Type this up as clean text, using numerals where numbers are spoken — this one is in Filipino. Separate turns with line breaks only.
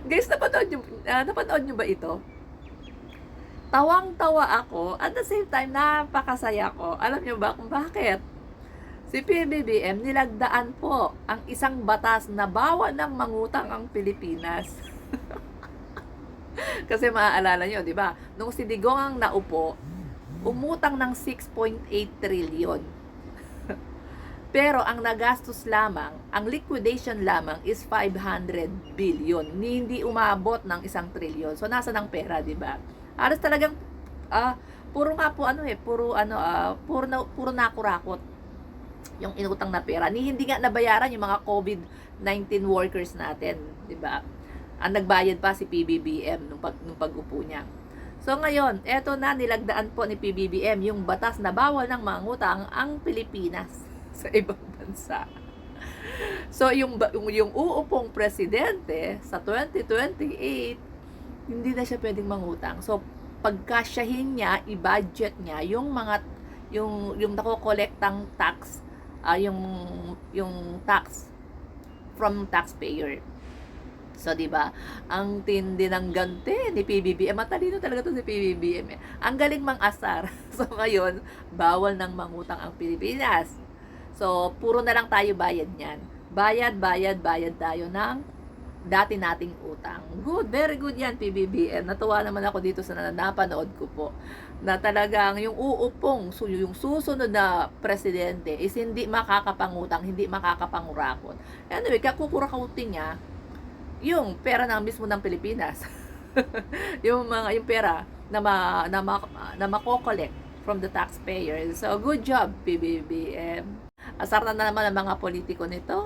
Guys, napanood nyo ba ito? Tawang-tawa ako, at the same time, napakasaya ko. Alam nyo ba kung bakit? Si PBBM, nilagdaan po ang isang batas na bawal ng mangutang ang Pilipinas. Kasi maaalala nyo, di ba? Nung si Digong ang naupo, umutang ng 6.8 trillion. Pero ang nagastos lamang, ang liquidation lamang is 500 billion. Hindi umabot ng 1 trillion. So nasa ng pera, di ba? Halos talagang puro nga po puro nakurakot yung inutang na pera. Hindi nga nabayaran yung mga COVID-19 workers natin, di ba? Ang nagbayad pa si PBBM nung pag-upo niya. So ngayon, eto na, nilagdaan po ni PBBM yung batas na bawal ng mangutang ang Pilipinas sa ibang bansa. So yung uupong presidente sa 2028, hindi na siya pwedeng mangutang. So pagkasyahin niya, i-budget niya yung nakokolektang tax, yung tax from taxpayer. So, di ba? Ang tindi ng ganti ni PBBM. Matalino talaga to si PBBM. Ang galing mang-asar. So, ngayon, bawal nang mangutang ang Pilipinas. So, puro na lang tayo bayad niyan. Bayad tayo ng dati nating utang. Good, very good yan, PBBM. Natuwa naman ako dito sa napanood ko po. Na talagang yung yung susunod na presidente is hindi makakapangutang, hindi makakapangurakot. Anyway, kakukurakautin niya yung pera ng mismo ng Pilipinas. yung pera na mako-collect from the taxpayers. So, good job, PBBM. Asar na naman ang mga politiko nito.